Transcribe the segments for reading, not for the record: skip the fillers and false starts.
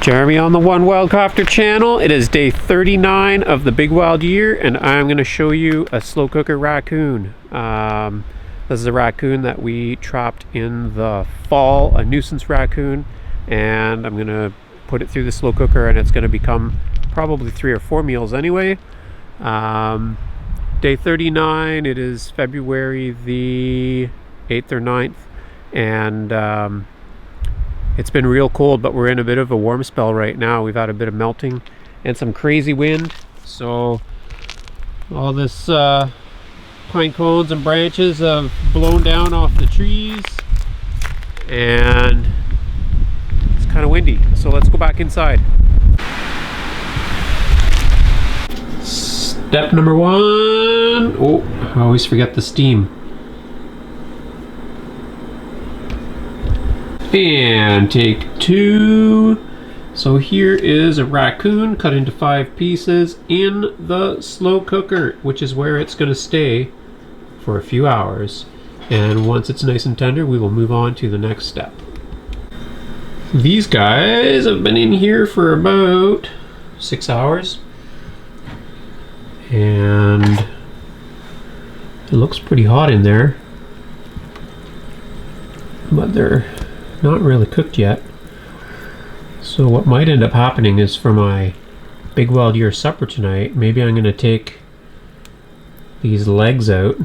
Jeremy on the One Wildcrafter channel. It is day 39 of the big wild year, and I'm going to show you a slow cooker raccoon. This is a raccoon that we trapped in the fall, a nuisance raccoon, and I'm going to put it through the slow cooker, and it's going to become probably 3 or 4 meals anyway. Day 39, it is February the 8th or 9th, and it's been real cold, but we're in a bit of a warm spell right now. We've had a bit of melting and some crazy wind. So all this pine cones and branches have blown down off the trees, and it's kind of windy. So let's go back inside. Step number 1. Oh, I always forget the steam. And take 2. So here is a raccoon cut into 5 pieces in the slow cooker, which is where it's going to stay for a few hours. And once it's nice and tender, we will move on to the next step. These guys have been in here for about 6 hours. And it looks pretty hot in there, but they're not really cooked yet. So what might end up happening is, for my big wild year supper tonight, maybe I'm going to take these legs out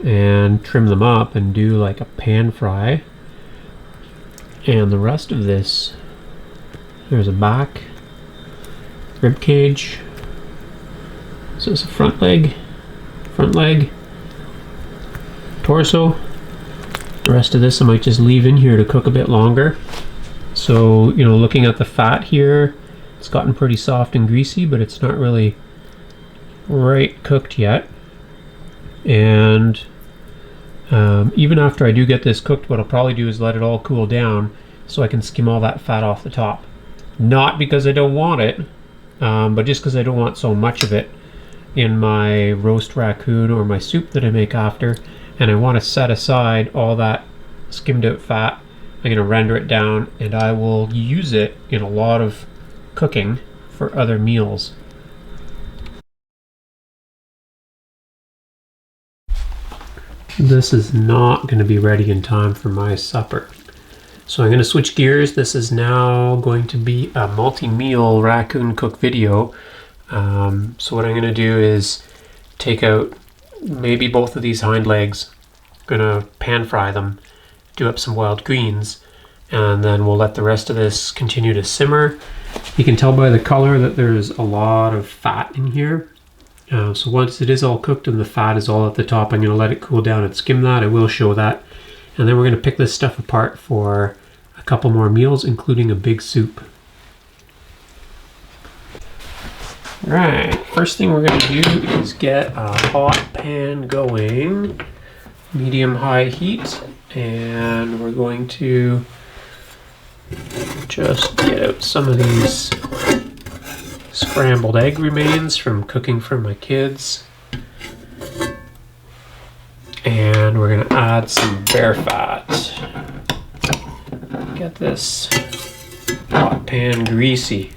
and trim them up and do like a pan fry, and the rest of this, there's a back, rib cage, so it's a front leg, torso. The rest of this I might just leave in here to cook a bit longer. So, you know, looking at the fat here, it's gotten pretty soft and greasy, but it's not really right cooked yet. And even after I do get this cooked, what I'll probably do is let it all cool down so I can skim all that fat off the top. Not because I don't want it, but just because I don't want so much of it in my roast raccoon or my soup that I make after. And I want to set aside all that skimmed out fat. I'm going to render it down, and I will use it in a lot of cooking for other meals. This is not going to be ready in time for my supper. So I'm going to switch gears. This is now going to be a multi-meal raccoon cook video. So what I'm going to do is take out maybe both of these hind legs, gonna pan fry them, do up some wild greens, and then we'll let the rest of this continue to simmer. You can tell by the color that there's a lot of fat in here. So once it is all cooked and the fat is all at the top, I'm gonna let it cool down and skim that. I will show that. And then we're gonna pick this stuff apart for a couple more meals, including a big soup. Right, first thing we're going to do is get a hot pan going, medium-high heat, and we're going to just get out some of these scrambled egg remains from cooking for my kids, and we're going to add some bear fat. Get this hot pan greasy.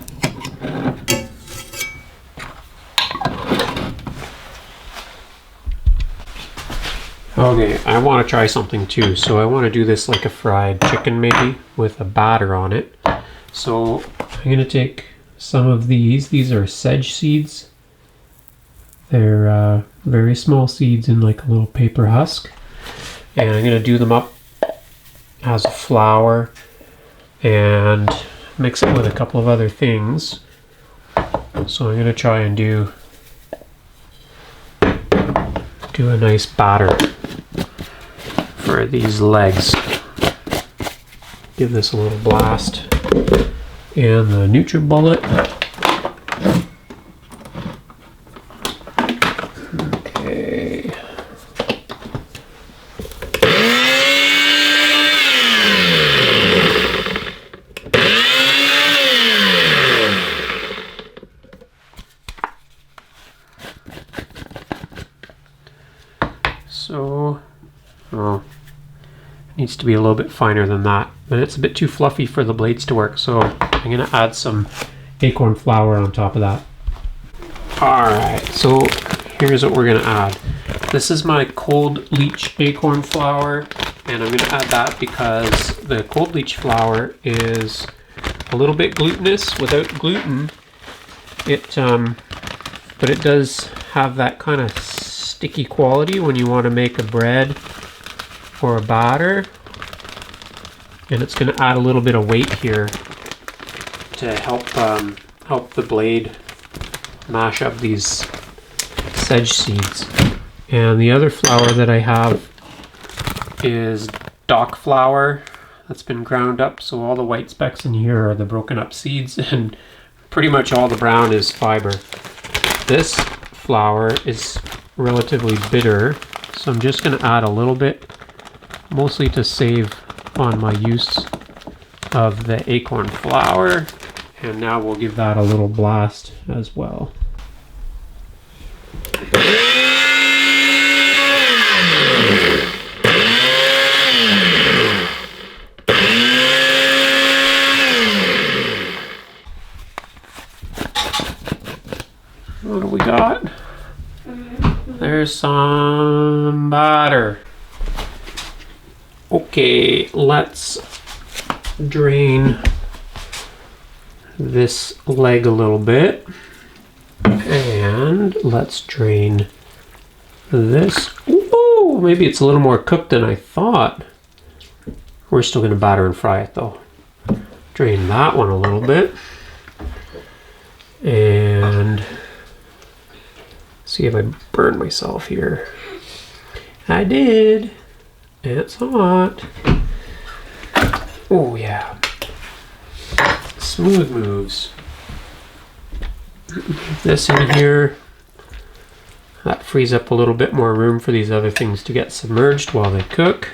Okay, I want to try something too, so I want to do this like a fried chicken maybe, with a batter on it. So I'm going to take some of these are sedge seeds. They're very small seeds in like a little paper husk. And I'm going to do them up as a flour and mix it with a couple of other things. So I'm going to try and do a nice batter for these legs. Give this a little blast in the NutriBullet. Okay. So, well, it needs to be a little bit finer than that, but it's a bit too fluffy for the blades to work, so I'm gonna add some acorn flour on top of that. Alright, so here's what we're gonna add. This is my cold leach acorn flour, and I'm gonna add that because the cold leach flour is a little bit glutinous without gluten. But it does have that kind of sticky quality when you want to make a bread or a batter. And it's going to add a little bit of weight here to help help the blade mash up these sedge seeds. And the other flour that I have is dock flour that's been ground up, so all the white specks in here are the broken up seeds, and pretty much all the brown is fiber. This flour is relatively bitter, so I'm just going to add a little bit, mostly to save on my use of the acorn flour. And now we'll give that a little blast as well. What do we got? There's some batter. Okay, let's drain this leg a little bit, and let's drain this. Ooh, maybe it's a little more cooked than I thought. We're still going to batter and fry it though. Drain that one a little bit, and see if I burn myself here. I did. It's hot. Oh yeah. Smooth moves. This in here. That frees up a little bit more room for these other things to get submerged while they cook.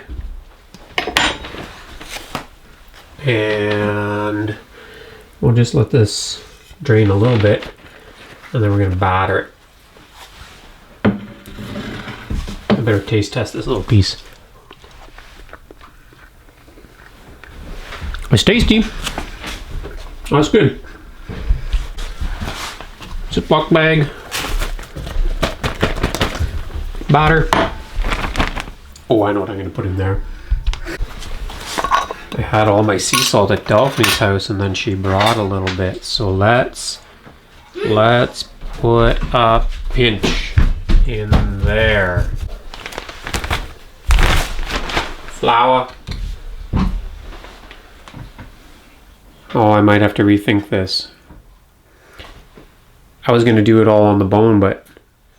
And we'll just let this drain a little bit, and then we're going to batter it. I better taste test this little piece. It's tasty. That's good. Ziploc bag. Batter. Oh, I know what I'm going to put in there. I had all my sea salt at Delphine's house, and then she brought a little bit. So let's put a pinch in there. Flour. Oh, I might have to rethink this. I was going to do it all on the bone, but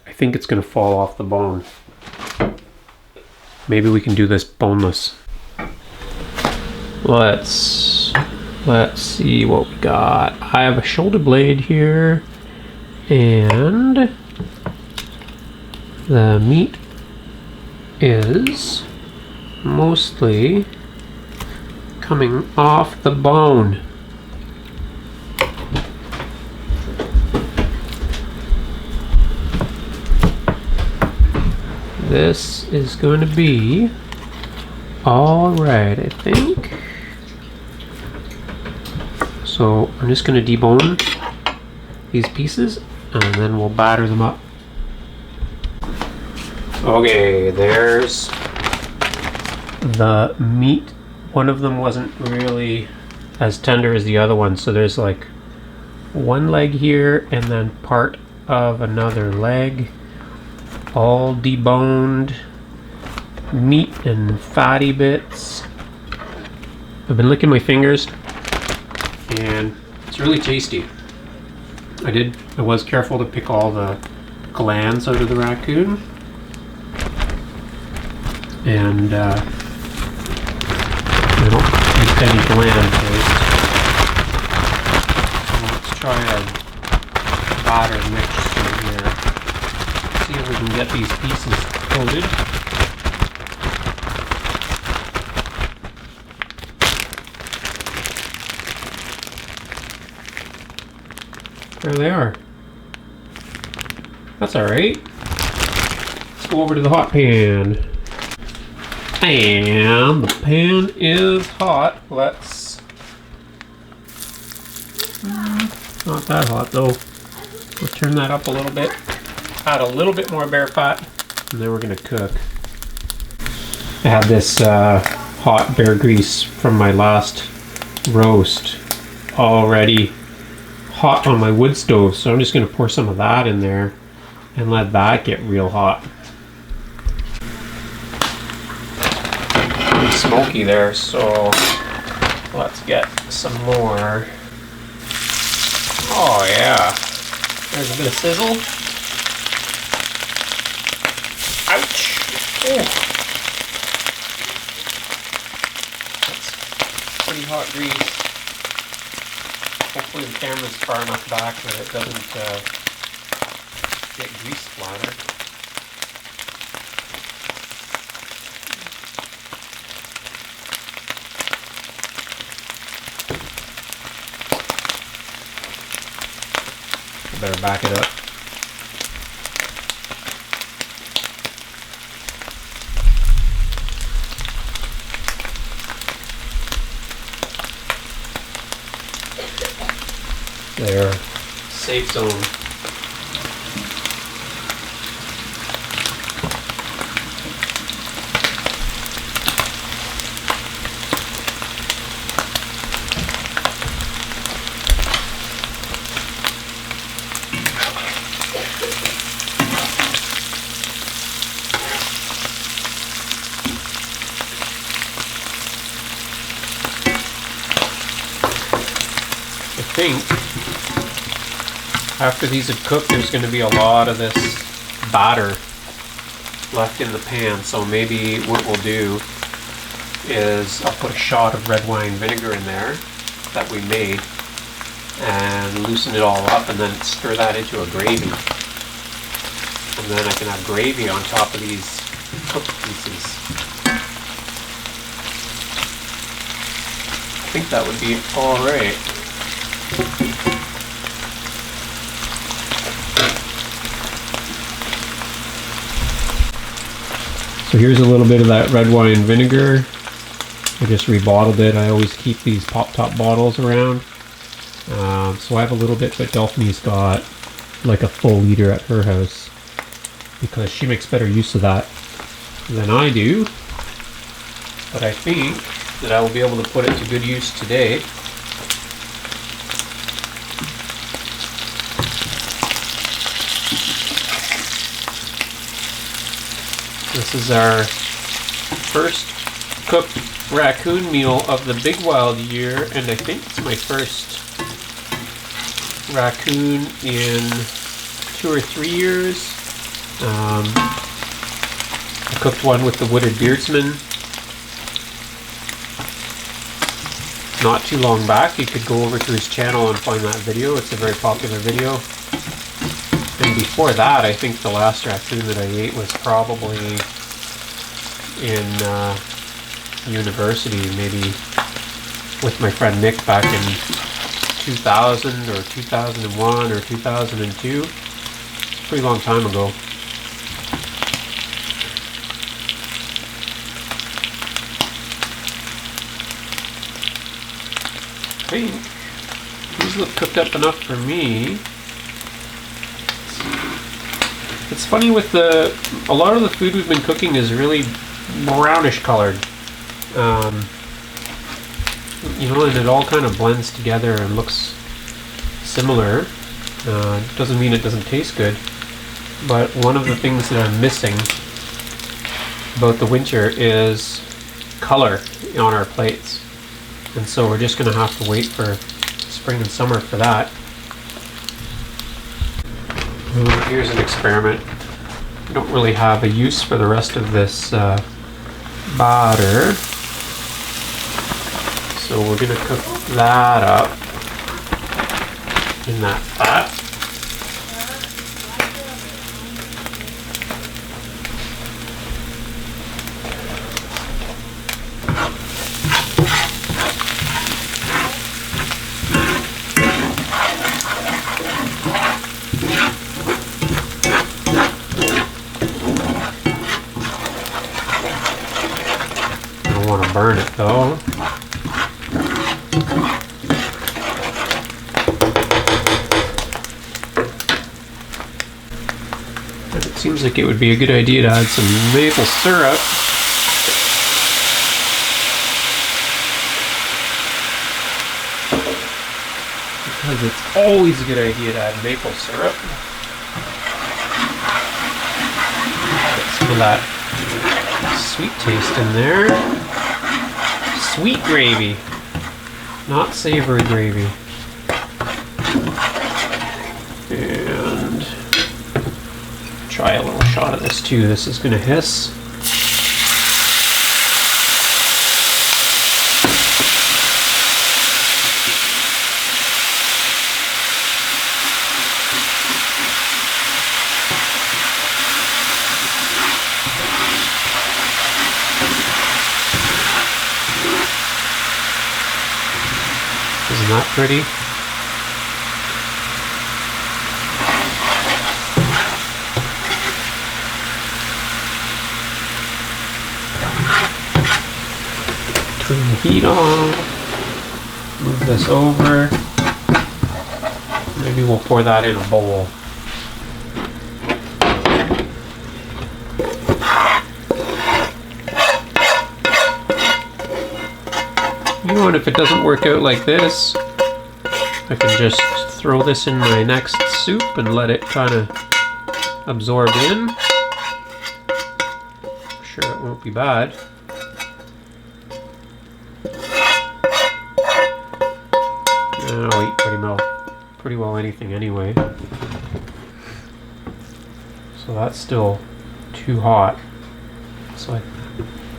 I think it's going to fall off the bone. Maybe we can do this boneless. Let's see what we got. I have a shoulder blade here, and the meat is mostly coming off the bone. This is going to be all right, I think. So I'm just going to debone these pieces, and then we'll batter them up. Okay, there's the meat. One of them wasn't really as tender as the other one, so there's like one leg here and then part of another leg, all deboned meat and fatty bits. I've been licking my fingers, and it's really tasty. I was careful to pick all the glands out of the raccoon, and I don't taste any gland taste. So let's try a batter mixture here. See if we can get these pieces coated. There they are. That's alright. Let's go over to the hot pan. And the pan is hot. Let's Not that hot though. We'll turn that up a little bit. Add a little bit more bear fat, and then we're gonna cook. I have this hot bear grease from my last roast already hot on my wood stove, so I'm just gonna pour some of that in there and let that get real hot. Pretty smoky there, so let's get some more. Oh yeah, there's a bit of sizzle. Ouch! Ooh. That's pretty hot grease. Hopefully the camera's far enough back that it doesn't get grease splatter. Better back it up. There, safe zone. I think after these have cooked, there's going to be a lot of this batter left in the pan, so maybe what we'll do is I'll put a shot of red wine vinegar in there that we made and loosen it all up, and then stir that into a gravy, and then I can have gravy on top of these cooked pieces. I think that would be alright. So here's a little bit of that red wine vinegar. I just rebottled it. I always keep these pop top bottles around. So I have a little bit, but Delphine's got like a full liter at her house because she makes better use of that than I do. But I think that I will be able to put it to good use today. This is our first cooked raccoon meal of the big wild year, and I think it's my first raccoon in 2 or 3 years. I cooked one with the wooded beardsman not too long back. You could go over to his channel and find that video. It's a very popular video. And before that, I think the last raccoon that I ate was probably in university, maybe with my friend Nick back in 2000 or 2001 or 2002. It's a pretty long time ago. I think these look cooked up enough for me. It's funny with a lot of the food we've been cooking is really brownish colored. You know, and it all kind of blends together and looks similar. Doesn't mean it doesn't taste good, but one of the things that I'm missing about the winter is color on our plates. And so we're just going to have to wait for spring and summer for that. Here's an experiment. I don't really have a use for the rest of this batter, so we're going to cook that up in that fat. Want to burn it though. And it seems like it would be a good idea to add some maple syrup. Because it's always a good idea to add maple syrup. Get some of that sweet taste in there. Sweet gravy, not savory gravy. And try a little shot of this too. This is going to hiss. Isn't that pretty? Turn the heat on. Move this over. Maybe we'll pour that in a bowl. You know what, if it doesn't work out like this, I can just throw this in my next soup and let it kind of absorb in. I'm sure it won't be bad. I'll eat pretty well anything anyway. So that's still too hot. It's like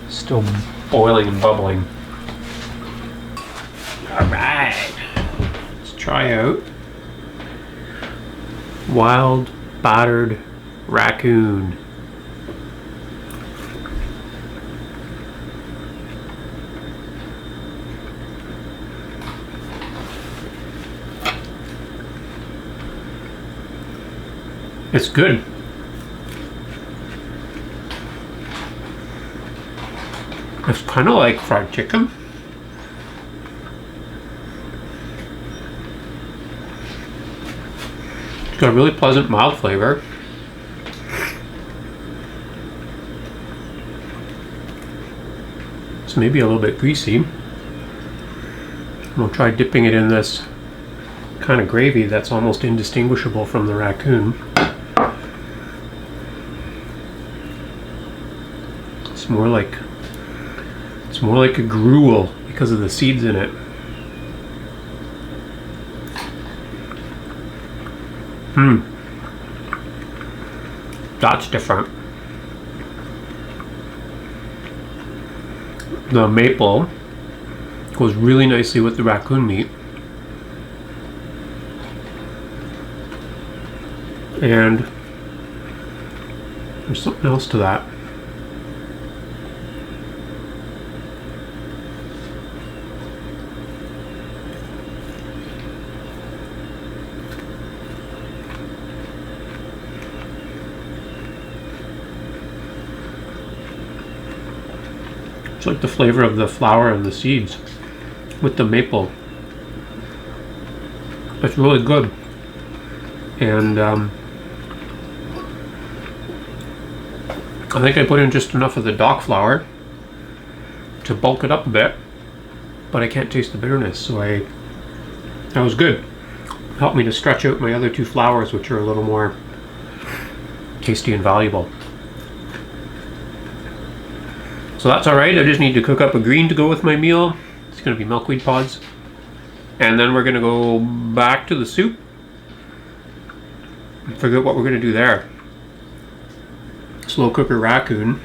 still boiling and bubbling. Alright, let's try out wild battered raccoon. It's good. It's kind of like fried chicken. It's got a really pleasant, mild flavor. It's maybe a little bit greasy. We'll try dipping it in this kind of gravy that's almost indistinguishable from the raccoon. It's more like a gruel because of the seeds in it. That's different. The maple goes really nicely with the raccoon meat. And there's something else to that. It's like the flavor of the flour and the seeds with the maple. It's really good. And I think I put in just enough of the dock flour to bulk it up a bit, but I can't taste the bitterness, so that was good. Helped me to stretch out my other two flours, which are a little more tasty and valuable. So that's alright. I just need to cook up a green to go with my meal. It's going to be milkweed pods. And then we're going to go back to the soup and figure out what we're going to do there. Slow cooker raccoon.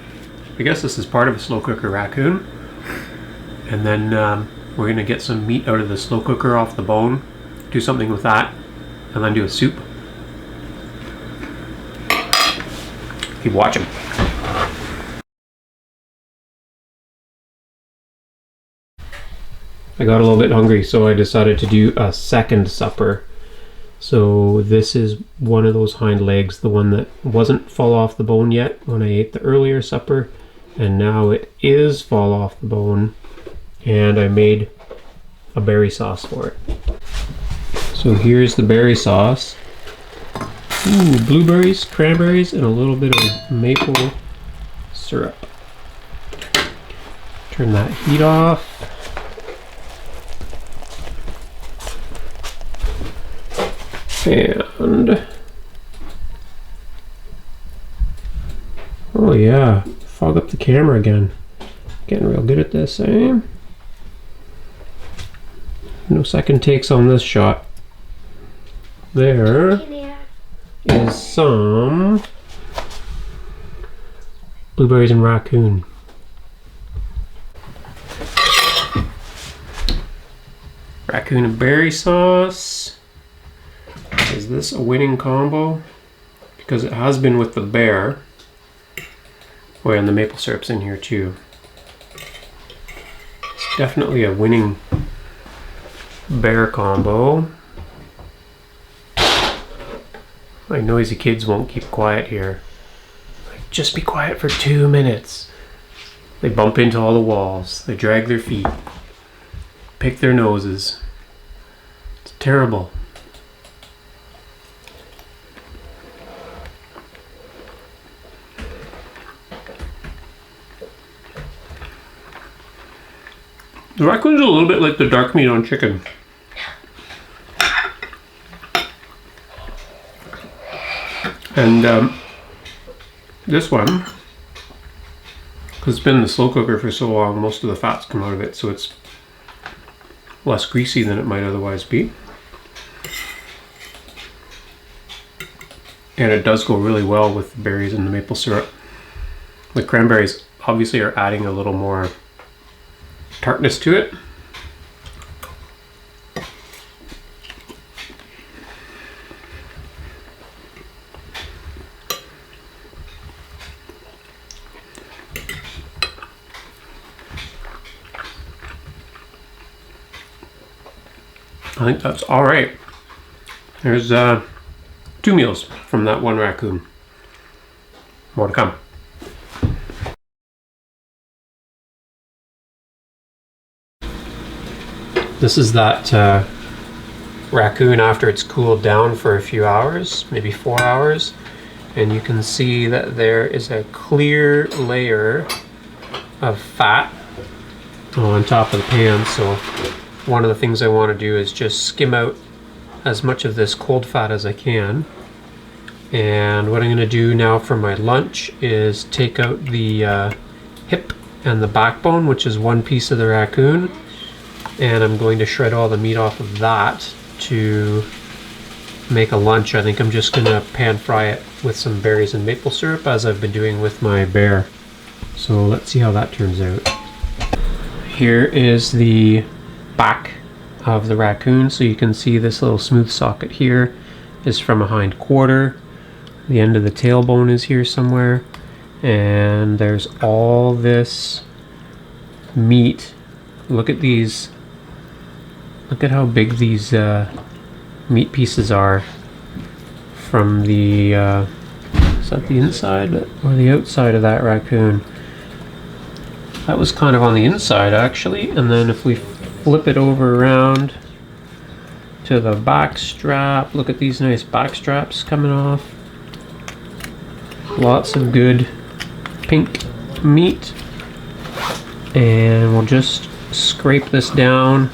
I guess this is part of a slow cooker raccoon. And then we're going to get some meat out of the slow cooker off the bone, do something with that, and then do a soup. Keep watching. I got a little bit hungry, so I decided to do a second supper. So this is one of those hind legs, the one that wasn't fall off the bone yet when I ate the earlier supper, and now it is fall off the bone, and I made a berry sauce for it. So here's the berry sauce. Ooh, blueberries, cranberries, and a little bit of maple syrup. Turn that heat off. And oh yeah, fog up the camera again. Getting real good at this, eh? No second takes on this shot. There is some blueberries and raccoon. Raccoon and berry sauce. Is this a winning combo? Because it has been with the bear. Oh, and the maple syrup's in here too. It's definitely a winning bear combo. My noisy kids won't keep quiet here. Like, just be quiet for 2 minutes. They bump into all the walls. They drag their feet. Pick their noses. It's terrible. The raccoon's a little bit like the dark meat on chicken. And this one, because it's been in the slow cooker for so long, most of the fats come out of it, so it's less greasy than it might otherwise be. And it does go really well with the berries and the maple syrup. The cranberries obviously are adding a little more tartness to it. I think that's all right. There's 2 meals from that one raccoon. More to come. This is that raccoon after it's cooled down for a few hours, maybe 4 hours, and you can see that there is a clear layer of fat on top of the pan. So one of the things I want to do is just skim out as much of this cold fat as I can. And what I'm going to do now for my lunch is take out the hip and the backbone, which is one piece of the raccoon, and I'm going to shred all the meat off of that to make a lunch. I think I'm just going to pan fry it with some berries and maple syrup as I've been doing with my bear. So let's see how that turns out. Here is the back of the raccoon, so you can see this little smooth socket here is from a hind quarter. The end of the tailbone is here somewhere, and there's all this meat. Look at these. Look at how big these meat pieces are from the is that the inside or the outside of that raccoon? That was kind of on the inside actually, and then if we flip it over around to the back strap, look at these nice back straps coming off. Lots of good pink meat, and we'll just scrape this down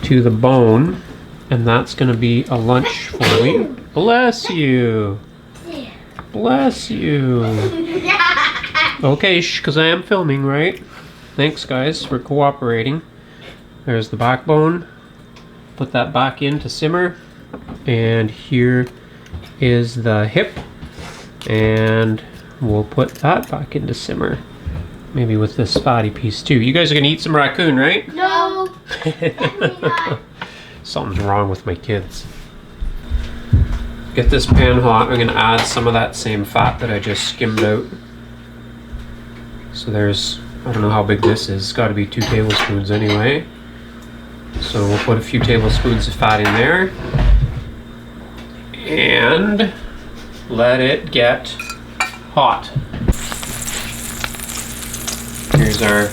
to the bone, and that's going to be a lunch for me. Bless you. Bless you. Okay, because I am filming, right? Thanks guys for cooperating. There's the backbone. Put that back in to simmer. And here is the hip. And we'll put that back into simmer. Maybe with this fatty piece too. You guys are gonna eat some raccoon, right? No. Something's wrong with my kids. Get this pan hot. I'm gonna add some of that same fat that I just skimmed out. So there's, I don't know how big this is. It's gotta be 2 tablespoons anyway. So we'll put a few tablespoons of fat in there. And let it get hot. Here's our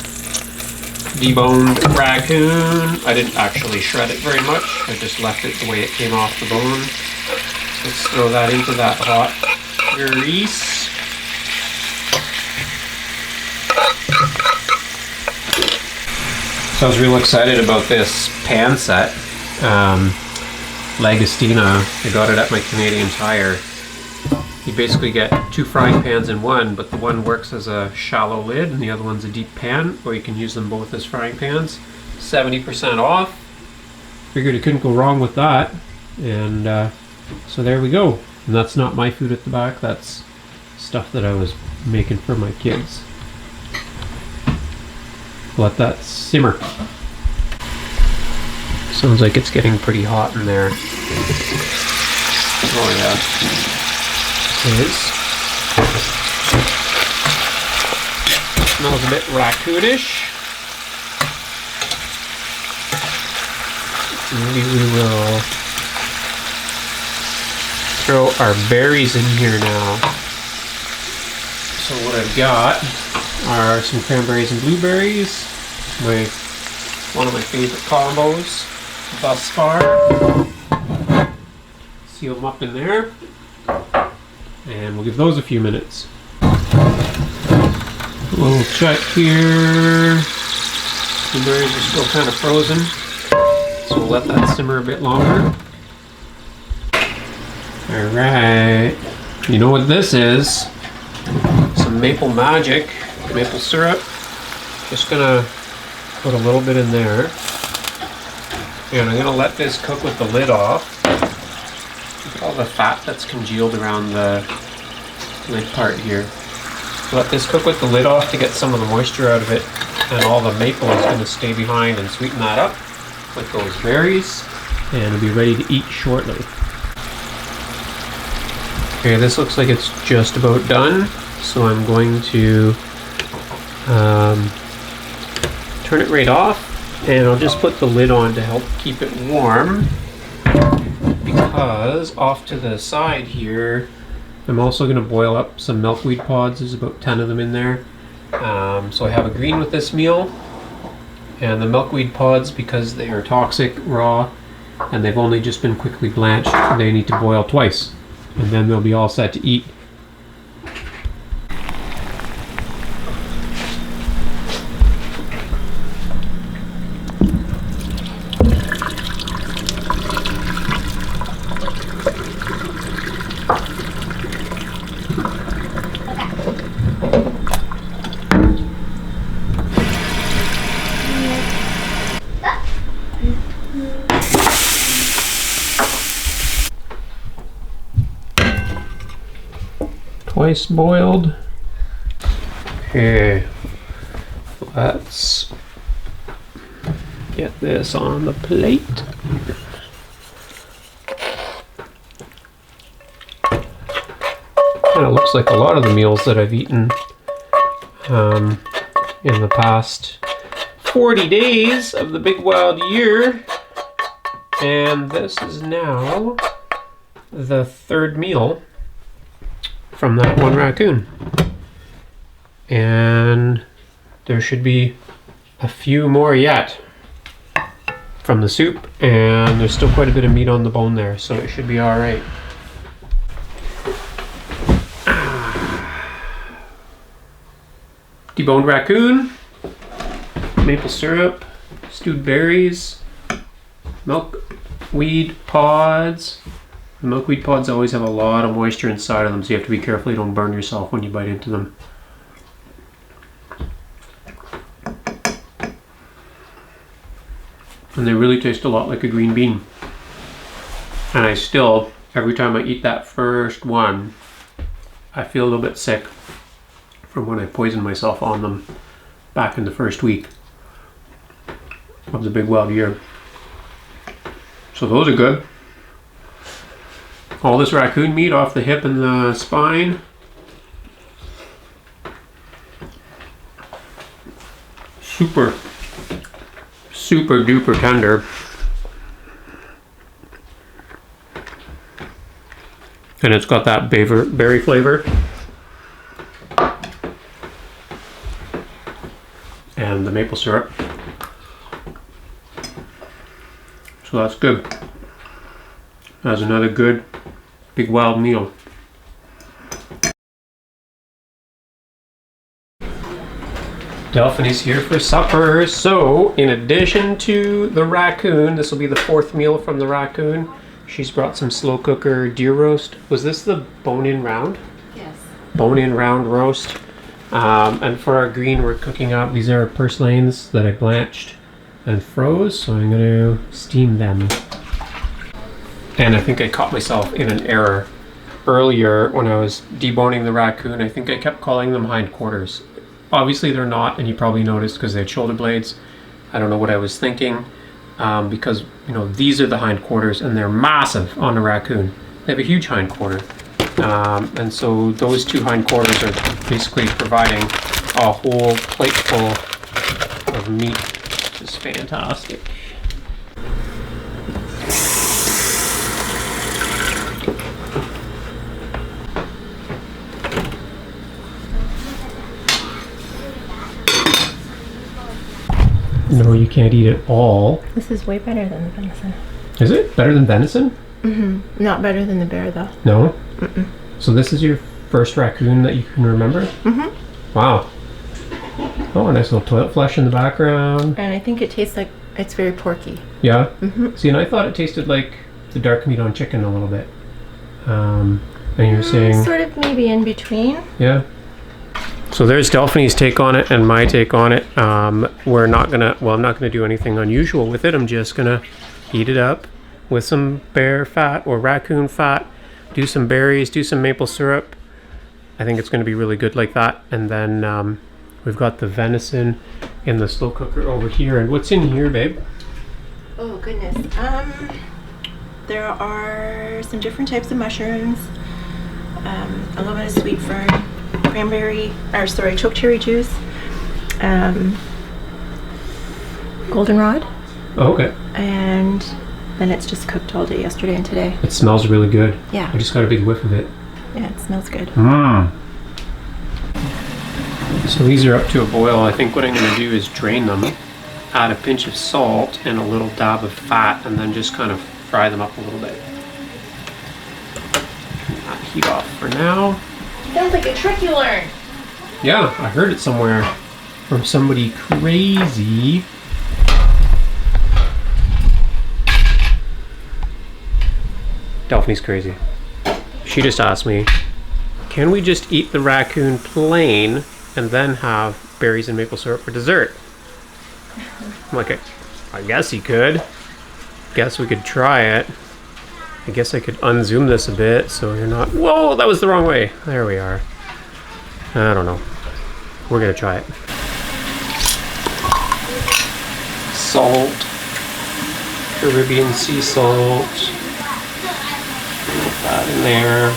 deboned raccoon. I didn't actually shred it very much. I just left it the way it came off the bone. Let's throw that into that hot grease. So I was real excited about this pan set. Lagostina, I got it at my Canadian Tire. You basically get 2 frying pans in one, but the one works as a shallow lid and the other one's a deep pan, or you can use them both as frying pans. 70% off. Figured it couldn't go wrong with that. And so there we go. And that's not my food at the back, that's stuff that I was making for my kids. Let that simmer. Sounds like it's getting pretty hot in there. Oh yeah. It is. Smells a bit raccoonish. Maybe we will throw our berries in here now. So what I've got are some cranberries and blueberries. One of my favorite combos thus far. Seal them up in there. And we'll give those a few minutes. A little check here. The berries are still kind of frozen, so we'll let that simmer a bit longer. Alright, you know what this is? Some maple magic, maple syrup. Just gonna put a little bit in there. And I'm gonna let this cook with the lid off. Look at all the fat that's congealed around the lid part here. Let this cook with the lid off to get some of the moisture out of it, and all the maple is going to stay behind and sweeten that up with those berries, and it'll be ready to eat shortly. Okay, this looks like it's just about done, so I'm going to turn it right off, and I'll just put the lid on to help keep it warm, because off to the side here I'm also going to boil up some milkweed pods. There's about 10 of them in there. So I have a green with this meal, and the milkweed pods, because they are toxic raw and they've only just been quickly blanched, they need to boil twice, and then they'll be all set to eat. Twice boiled. Okay, let's get this on the plate. Kind of looks like a lot of the meals that I've eaten in the past 40 days of the big wild year, and this is now the third meal from that one raccoon, and there should be a few more yet from the soup, and there's still quite a bit of meat on the bone there, so it should be all right. Deboned raccoon, maple syrup, stewed berries, milkweed pods. The milkweed pods always have a lot of moisture inside of them, so you have to be careful you don't burn yourself when you bite into them. And they really taste a lot like a green bean. And I still, every time I eat that first one, I feel a little bit sick from when I poisoned myself on them back in the first week of the big wild year. So those are good. All this raccoon meat off the hip and the spine. Super duper tender. And it's got that berry flavor. And the maple syrup. So that's good. That's another good Big wild meal. Delphine's here for supper. So, in addition to the raccoon, this will be the 4th meal from the raccoon. She's brought some slow cooker deer roast. Was this the bone-in round? Yes. Bone-in round roast. And for our green, we're cooking up. These are purslane that I blanched and froze, so I'm going to steam them. And I think I caught myself in an error earlier when I was deboning the raccoon. I think I kept calling them hindquarters. Obviously they're not, and you probably noticed because they had shoulder blades. I don't know what I was thinking, because these are the hindquarters and they're massive on a raccoon. They have a huge hindquarter, and so those 2 hindquarters are basically providing a whole plate full of meat, which is fantastic. No, you can't eat it all. This is way better than the venison. Is it? Better than venison? Mm-hmm. Not better than the bear, though. No? Mm-mm. So this is your first raccoon that you can remember? Mm-hmm. Wow. Oh, a nice little toilet flush in the background. And I think it tastes like it's very porky. Yeah? Mm-hmm. See, and I thought it tasted like the dark meat on chicken a little bit. And you were saying... Sort of maybe in between. Yeah. So there's Delphine's take on it and my take on it. We're not gonna, well, I'm not gonna do anything unusual with it. I'm just gonna heat it up with some bear fat or raccoon fat, do some berries, do some maple syrup. I think it's gonna be really good like that. And then we've got the venison in the slow cooker over here. And what's in here, babe? Oh, goodness. There are some different types of mushrooms, a little bit of sweet fern, chokecherry juice, goldenrod. Oh, okay. And then it's just cooked all day yesterday and today. It smells really good. Yeah. I just got a big whiff of it. Yeah, it smells good. Mmm. So these are up to a boil. I think what I'm going to do is drain them, add a pinch of salt and a little dab of fat, and then just kind of fry them up a little bit. Turn that heat off for now. Sounds like a trick you learned. Yeah, I heard it somewhere from somebody crazy. Delphine's crazy. She just asked me, can we just eat the raccoon plain and then have berries and maple syrup for dessert? I'm like, I guess you could. Guess we could try it. I guess I could unzoom this a bit so you're not... Whoa, that was the wrong way. There we are. I don't know. We're gonna try it. Salt. Caribbean sea salt. Put that in there.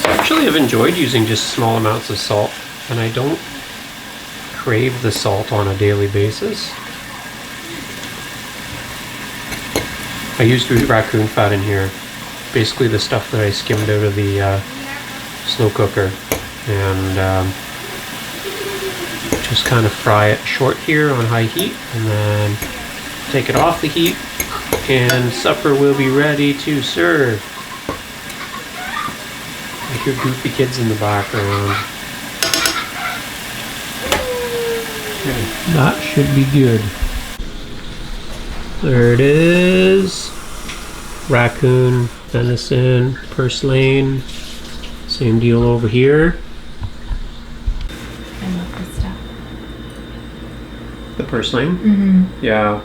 So actually I've enjoyed using just small amounts of salt, and I don't crave the salt on a daily basis. I used raccoon fat in here, basically the stuff that I skimmed out of the slow cooker, and just kind of fry it short here on high heat, and then take it off the heat, and supper will be ready to serve. I hear goofy kids in the background. Okay, that should be good. There it is. Raccoon, venison, purslane. Same deal over here. I love this stuff. The purslane? Mm-hmm. Yeah.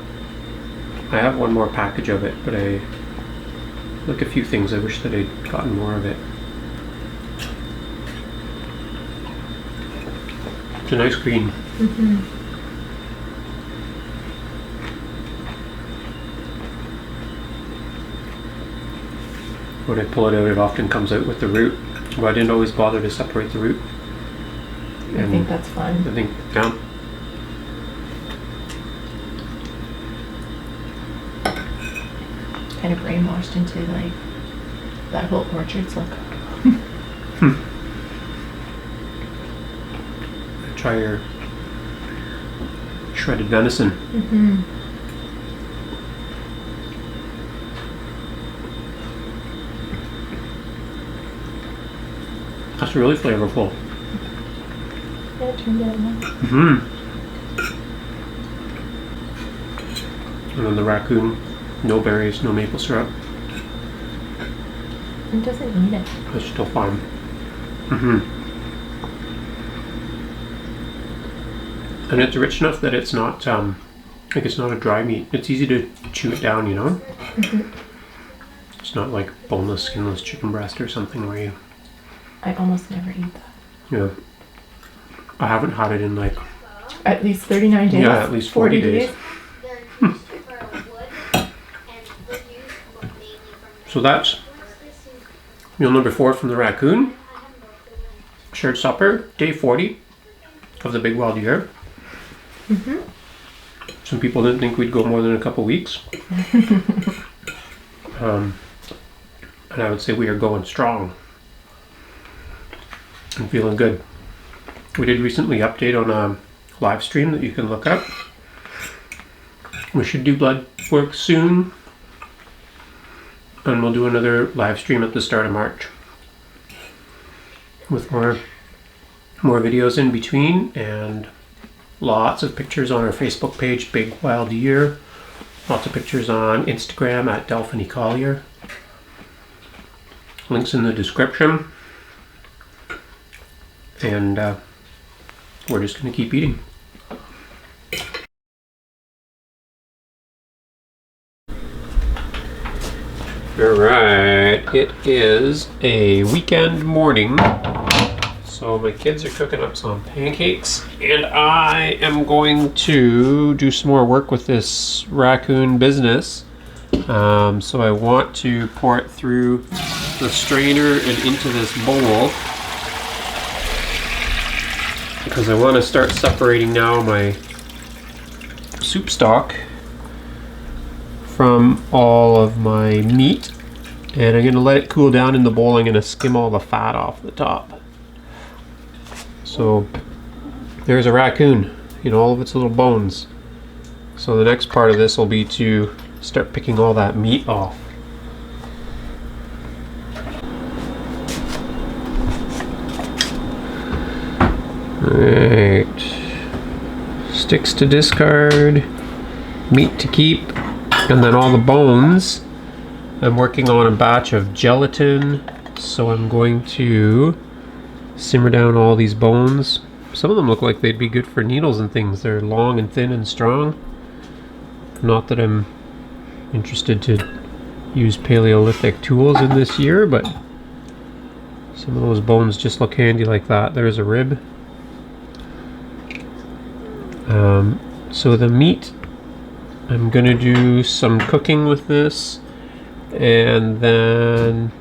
I have one more package of it, but I like a few things. I wish that I'd gotten more of it. It's a nice green. Mm-hmm. When I pull it out, it often comes out with the root. But I didn't always bother to separate the root. I think that's fun. I think, yeah. Kind of brainwashed into like that whole orchards look. Try your shredded venison. Mm-hmm. That's really flavorful. Yeah, it turned out nice. Mm-hmm. And then the raccoon, no berries, no maple syrup. It doesn't need it. It's still fine. Mm-hmm. And it's rich enough that it's not, like it's not a dry meat. It's easy to chew it down, you know? Mm-hmm. It's not like boneless, skinless chicken breast or something where you... I almost never eat that. Yeah. I haven't had it in like... At least 39 days? Yeah, at least 40 days. So that's meal number 4 from the raccoon. Shared supper, day 40 of the big wild year. Mm-hmm. Some people didn't think we'd go more than a couple weeks. And I would say we are going strong and feeling good. We did recently update on a live stream that you can look up. We should do blood work soon. And we'll do another live stream at the start of March with more videos in between and lots of pictures on our Facebook page, Big Wild Year. Lots of pictures on Instagram at Delphine Collier. Links in the description. And we're just going to keep eating. Alright, it is a weekend morning, so my kids are cooking up some pancakes, and I am going to do some more work with this raccoon business. So I want to pour it through the strainer and into this bowl, because I want to start separating now my soup stock from all of my meat, and I'm going to let it cool down in the bowl. I'm going to skim all the fat off the top. So there's a raccoon in all of its little bones. So the next part of this will be to start picking all that meat off. Alright, sticks to discard, meat to keep. And then all the bones, I'm working on a batch of gelatin, so I'm going to simmer down all these bones. Some of them look like they'd be good for needles and things. They're long and thin and strong. Not that I'm interested to use Paleolithic tools in this year, but some of those bones just look handy like that. There's a rib. So the meat, I'm going to do some cooking with this, and then,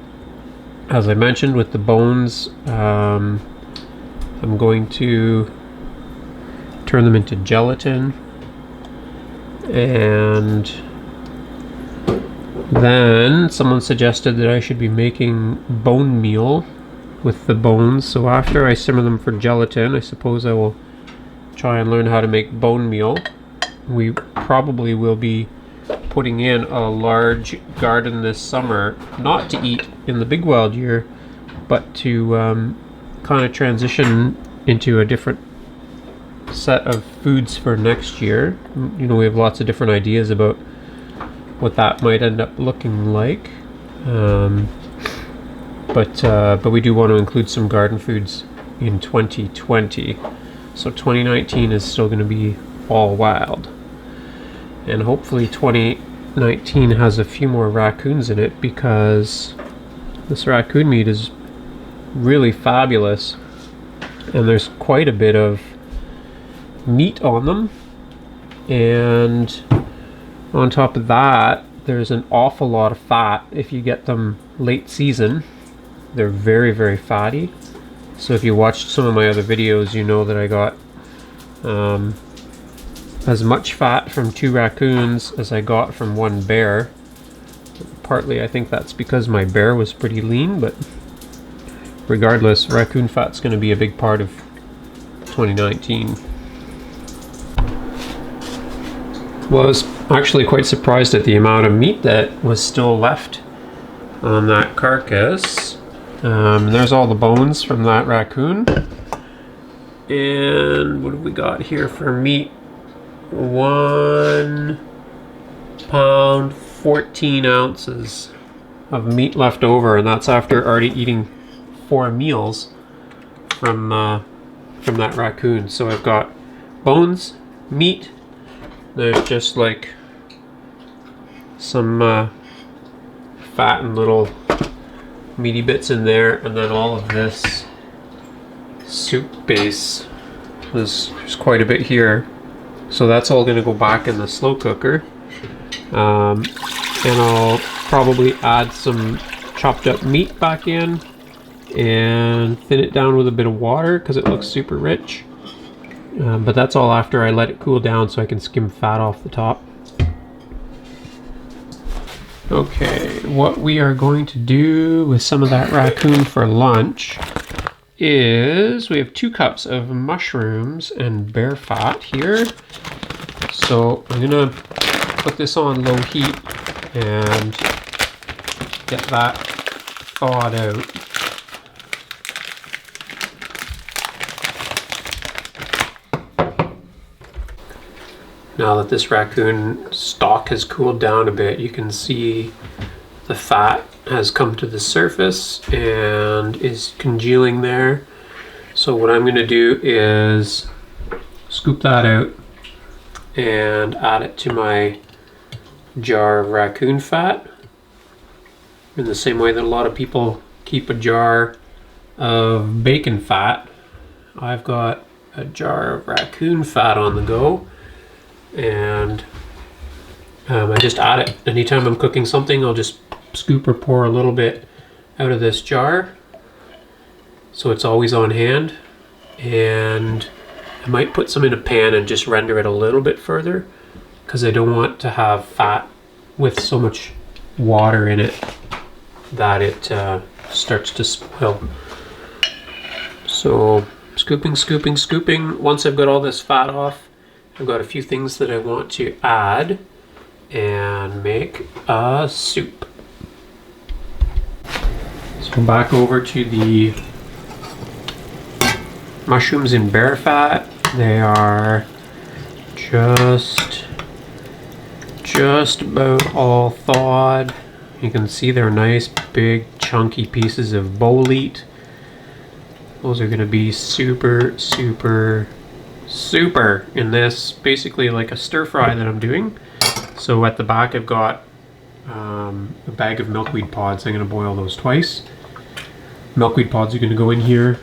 as I mentioned, with the bones, I'm going to turn them into gelatin, and then someone suggested that I should be making bone meal with the bones. So after I simmer them for gelatin, I suppose I will try and learn how to make bone meal. We probably will be putting in a large garden this summer, not to eat in the big wild year, but to kind of transition into a different set of foods for next year. You know, we have lots of different ideas about what that might end up looking like, but we do want to include some garden foods in 2020. So 2019 is still going to be all wild. And hopefully 2019 has a few more raccoons in it, because this raccoon meat is really fabulous. And there's quite a bit of meat on them. And on top of that, there's an awful lot of fat if you get them late season. They're very, very fatty. So if you watched some of my other videos, you know that I got as much fat from 2 raccoons as I got from 1 bear. Partly I think that's because my bear was pretty lean, but regardless, raccoon fat's going to be a big part of 2019. Well, I was actually quite surprised at the amount of meat that was still left on that carcass. There's all the bones from that raccoon. And what have we got here for meat? 1 pound, 14 ounces of meat left over, and that's after already eating 4 meals from that raccoon. So I've got bones, meat, there's just like some fat and little meaty bits in there, and then all of this soup base. There's quite a bit here, so that's all going to go back in the slow cooker, and I'll probably add some chopped up meat back in and thin it down with a bit of water because it looks super rich, but that's all after I let it cool down so I can skim fat off the top. Okay, what we are going to do with some of that raccoon for lunch is we have 2 cups of mushrooms and bear fat here. So I'm gonna put this on low heat and get that thawed out. Now that this raccoon stock has cooled down a bit, you can see the fat has come to the surface and is congealing there. So what I'm going to do is scoop that out and add it to my jar of raccoon fat, in the same way that a lot of people keep a jar of bacon fat. I've got a jar of raccoon fat on the go, and I just add it. Anytime I'm cooking something, I'll just scoop or pour a little bit out of this jar, so it's always on hand. And I might put some in a pan and just render it a little bit further, because I don't want to have fat with so much water in it that it starts to spoil. So scooping, scooping, scooping. Once I've got all this fat off, I've got a few things that I want to add and make a soup. So back over to the mushrooms in bear fat. They are just about all thawed. You can see they're nice big chunky pieces of bolete. Those are going to be super in this, basically like a stir fry that I'm doing. So at the back I've got a bag of milkweed pods. I'm going to boil those twice. Milkweed pods are going to go in here,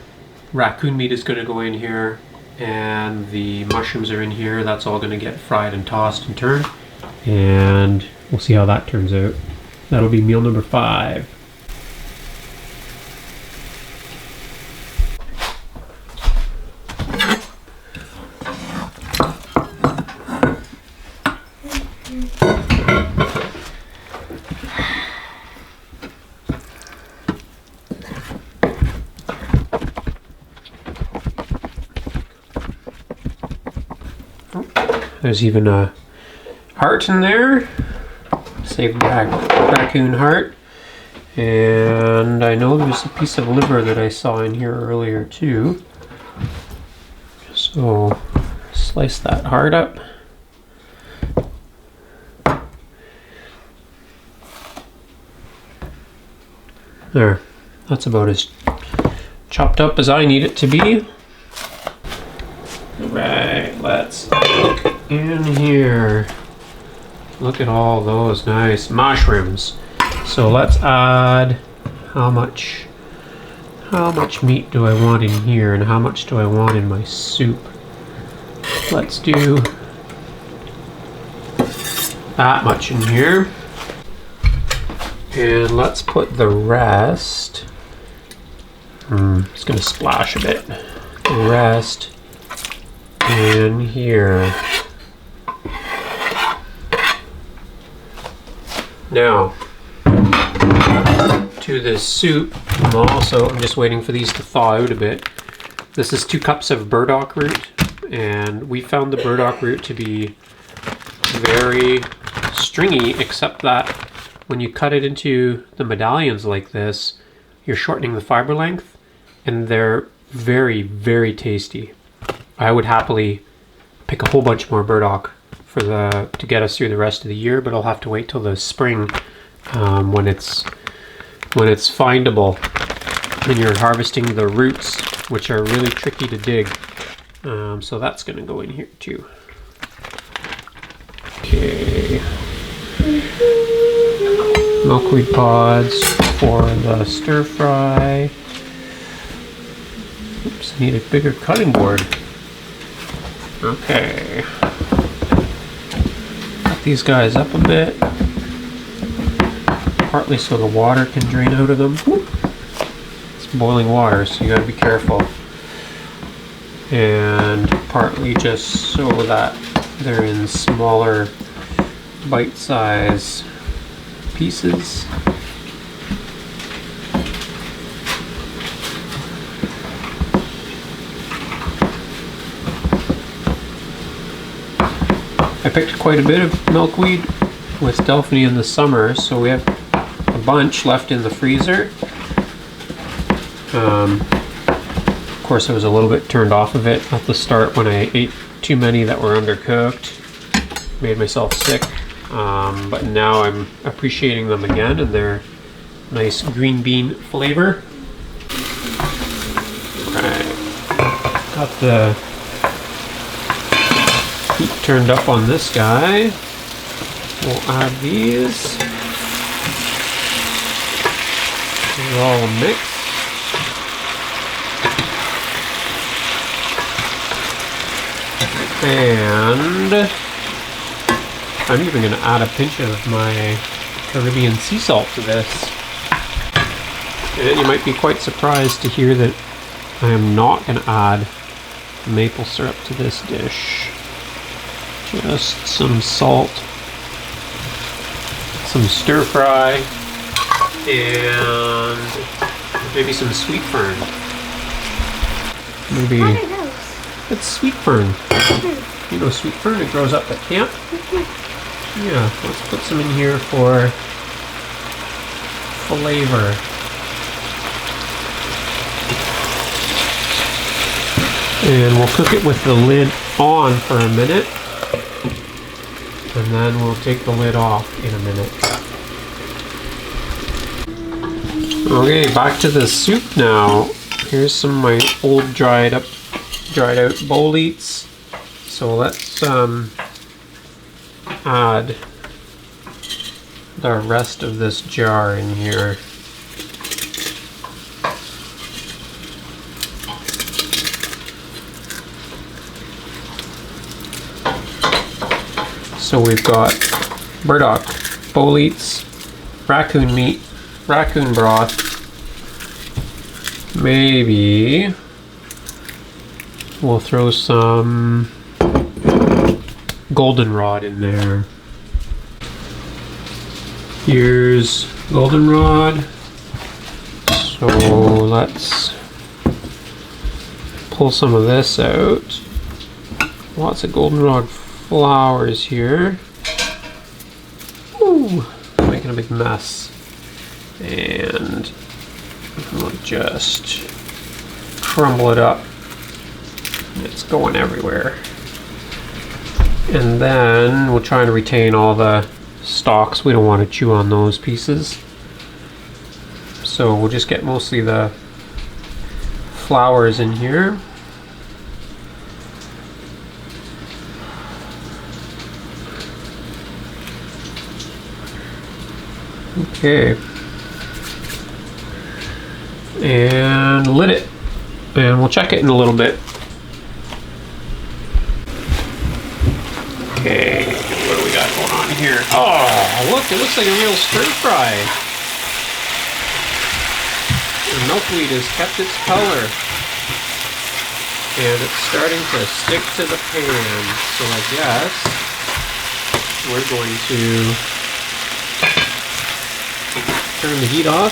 raccoon meat is going to go in here, and the mushrooms are in here. That's all going to get fried and tossed and turned, and we'll see how that turns out. That'll be meal number 5. There's even a heart in there. Saved the raccoon heart. And I know there's a piece of liver that I saw in here earlier too. So slice that heart up. There. That's about as chopped up as I need it to be. Right, let's look in here. Look at all those nice mushrooms. So let's add, how much meat do I want in here, and how much do I want in my soup? Let's do that much in here. And let's put the rest, it's gonna splash a bit, the rest in here. Now, to this soup, I'm just waiting for these to thaw out a bit. This is 2 cups of burdock root, and we found the burdock root to be very stringy, except that when you cut it into the medallions like this, you're shortening the fiber length, and they're very, very tasty. I would happily pick a whole bunch more burdock to get us through the rest of the year, but I'll have to wait till the spring when it's findable, and you're harvesting the roots, which are really tricky to dig. So that's going to go in here too. Okay. Milkweed pods for the stir fry. Oops, I need a bigger cutting board. Okay. Cut these guys up a bit. Partly so the water can drain out of them. It's boiling water, so you gotta be careful. And partly just so that they're in smaller bite-size pieces. I picked quite a bit of milkweed with Delphine in the summer, so we have a bunch left in the freezer. Of course, I was a little bit turned off of it at the start when I ate too many that were undercooked. Made myself sick, but now I'm appreciating them again, and they're nice green bean flavor. Alright, got the heat turned up on this guy. We'll add these. These are all mixed. And I'm even going to add a pinch of my Caribbean sea salt to this. And you might be quite surprised to hear that I am not going to add maple syrup to this dish. Just some salt, some stir fry, and maybe some sweet fern. Maybe it's sweet fern. You know sweet fern, it grows up at camp. Yeah, let's put some in here for flavor. And we'll cook it with the lid on for a minute. And then we'll take the lid off in a minute. Okay, back to the soup now. Here's some of my old dried out boletes. So let's add the rest of this jar in here. So we've got burdock, boletes, raccoon meat, raccoon broth, maybe we'll throw some goldenrod in there. Here's goldenrod. So let's pull some of this out. Lots of goldenrod flowers here. Ooh, making a big mess. And we'll just crumble it up. It's going everywhere. And then we'll try to retain all the stalks. We don't want to chew on those pieces. So we'll just get mostly the flowers in here. Okay. And lit it. And we'll check it in a little bit. Okay, what do we got going on here? Oh, look, it looks like a real stir fry. The milkweed has kept its color. And it's starting to stick to the pan. So I guess we're going to turn the heat off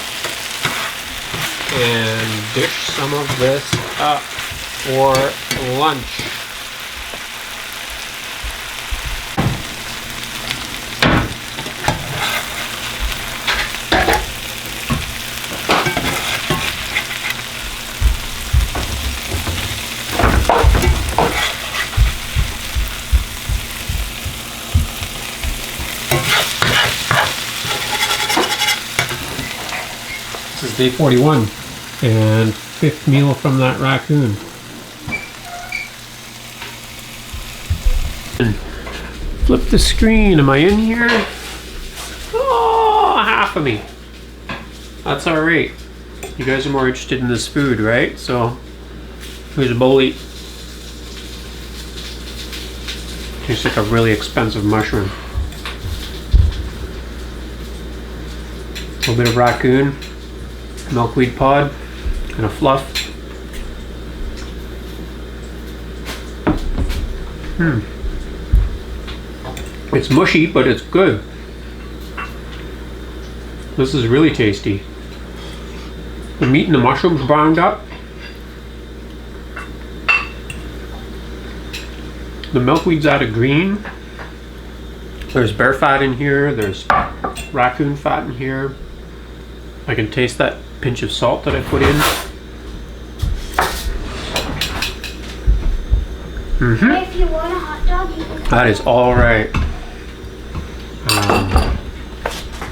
and dish some of this up for lunch. day 41 and 5th meal from that raccoon. And flip the screen. Am I in here? Oh, half of me. That's alright. You guys are more interested in this food, right? So here's a bully. Tastes like a really expensive mushroom. A little bit of raccoon, milkweed pod, and a fluff. It's mushy, but it's good. This is really tasty. The meat and the mushrooms browned up. The milkweed's added green. There's bear fat in here. There's raccoon fat in here. I can taste that pinch of salt that I put in. If you want a hot dog, you can. That is all right.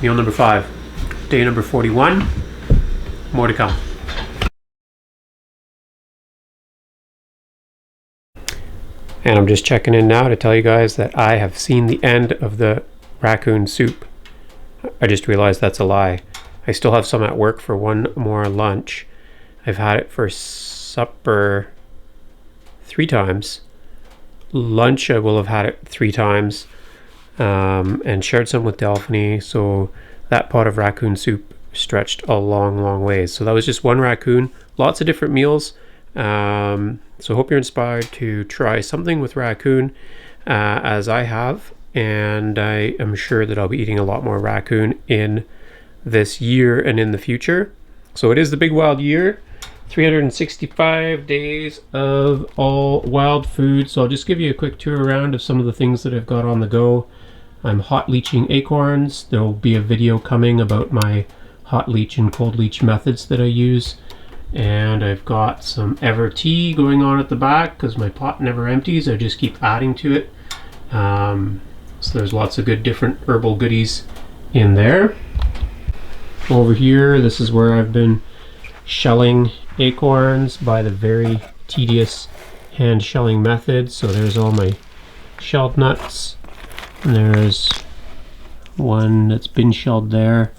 Meal number 5. Day number 41. More to come. And I'm just checking in now to tell you guys that I have seen the end of the raccoon soup. I just realized that's a lie. I still have some at work for one more lunch. I've had it for supper 3 times. Lunch I will have had it 3 times. And shared some with Delphine. So that pot of raccoon soup stretched a long ways. So that was just one raccoon. Lots of different meals. So hope you're inspired to try something with raccoon as I have, and I am sure that I'll be eating a lot more raccoon in this year and in the future. So it is the big wild year, 365 days of all wild food. So I'll just give you a quick tour around of some of the things that I've got on the go. I'm hot leaching acorns. There will be a video coming about my hot leach and cold leach methods that I use. And I've got some ever tea going on at the back because my pot never empties. I just keep adding to it. So there's lots of good different herbal goodies in there. Over here, this is where I've been shelling acorns by the very tedious hand shelling method. So there's all my shelled nuts. And there's one that's been shelled there,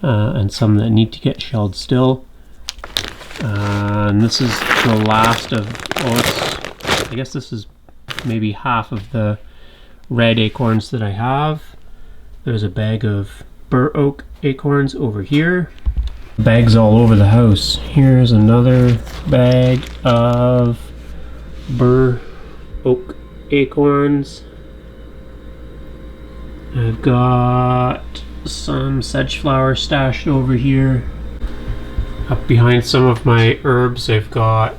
and some that need to get shelled still. And this is the last of, I guess this is maybe half of the red acorns that I have. There's a bag of bur oak acorns over here. Bags all over the house. Here's another bag of bur oak acorns. I've got some sedge flower stashed over here. Up behind some of my herbs, I've got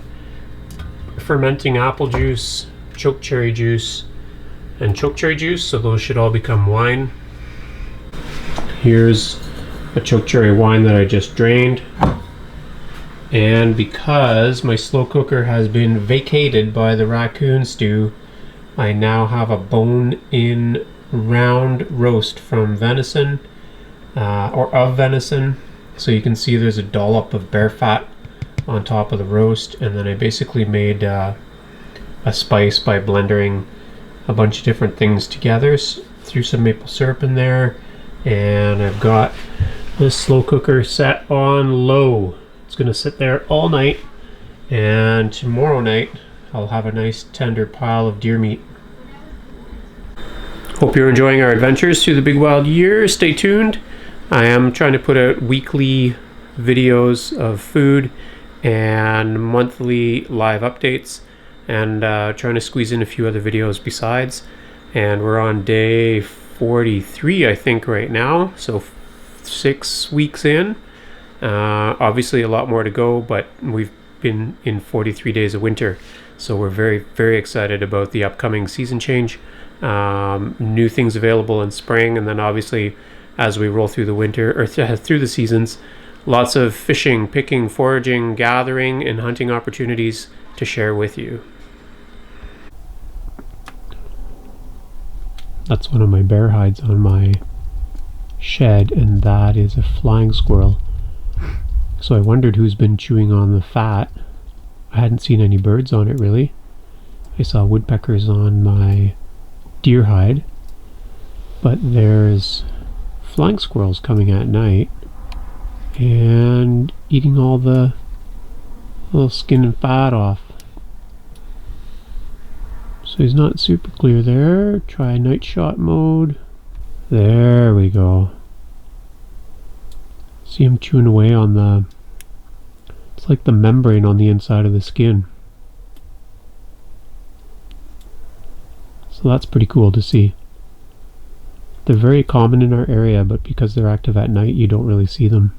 fermenting apple juice, chokecherry juice, and chokecherry juice, so those should all become wine. Here's a chokecherry wine that I just drained. And because my slow cooker has been vacated by the raccoon stew, I now have a bone-in round roast from venison, or of venison. So you can see there's a dollop of bear fat on top of the roast, and then I basically made a spice by blending a bunch of different things together. Threw some maple syrup in there, and I've got this slow cooker set on low. It's gonna sit there all night, and tomorrow night I'll have a nice tender pile of deer meat. Hope you're enjoying our adventures through the big wild year. Stay tuned. I am trying to put out weekly videos of food and monthly live updates, and trying to squeeze in a few other videos besides. And we're on day 43, I think, right now, so 6 weeks in. Obviously a lot more to go, but we've been in 43 days of winter, so we're very excited about the upcoming season change. New things available in spring, and then obviously as we roll through the winter, or through the seasons, lots of fishing, picking, foraging, gathering, and hunting opportunities to share with you. That's one of my bear hides on my shed, and that is a flying squirrel. So I wondered who's been chewing on the fat. I hadn't seen any birds on it really. I saw woodpeckers on my deer hide, but there's flying squirrels coming at night and eating all the little skin and fat off. So he's not super clear there. Try night shot mode. There we go. See him chewing away on the, it's like the membrane on the inside of the skin. So that's pretty cool to see. They're very common in our area, but because they're active at night, you don't really see them.